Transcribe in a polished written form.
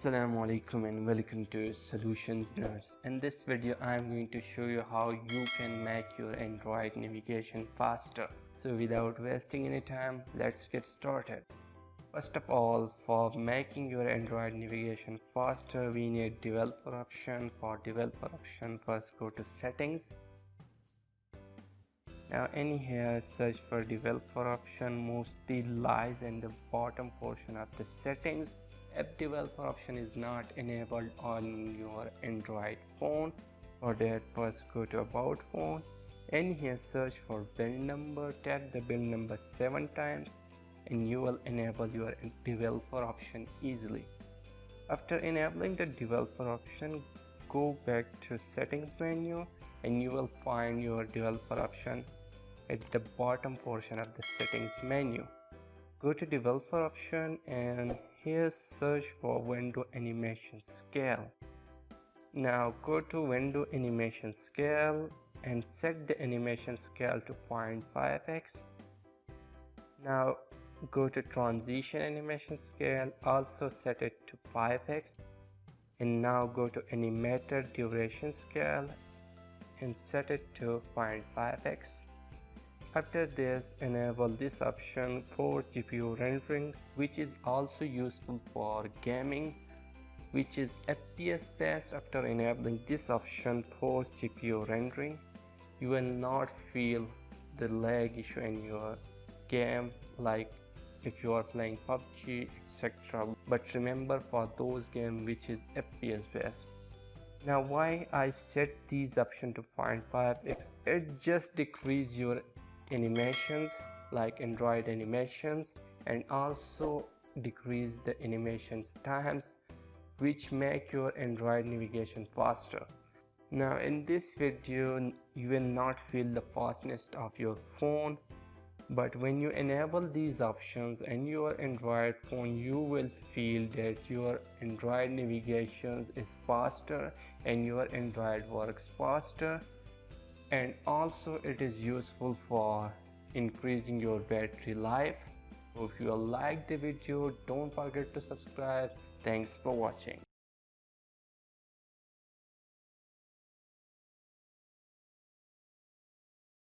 Assalamu alaikum and welcome to Solutions Nerds. In this video I am going to show you how you can make your Android navigation faster. So without wasting any time, let's get started. First of all, for making your Android navigation faster, we need developer option. For developer option, first go to settings. Now in here search for developer option, mostly lies in the bottom portion of the settings. App developer option is not enabled on your Android phone. For that, first go to about phone. In here search for build number, tap the build number 7 times and you will enable your developer option easily. After enabling the developer option, go back to settings menu and you will find your developer option at the bottom portion of the settings menu. Go to developer option and here search for window animation scale. Now go to window animation scale and set the animation scale to 0.5x. Now go to transition animation scale, also set it to 5x. And now go to animator duration scale and set it to 0.5x. After this, enable this option force GPU rendering, which is also useful for gaming, which is FPS based. After enabling this option force GPU rendering, you will not feel the lag issue in your game like if you are playing PUBG, etc. But remember, for those games which is FPS based. Now why I set these options to 0.5x, it just decrease your animations like Android animations and also decrease the animations times, which make your Android navigation faster. Now in this video you will not feel the fastness of your phone, but when you enable these options in your Android phone, you will feel that your Android navigations is faster and your Android works faster. And also it is useful for increasing your battery life. So if you like the video, don't forget to subscribe. Thanks for watching.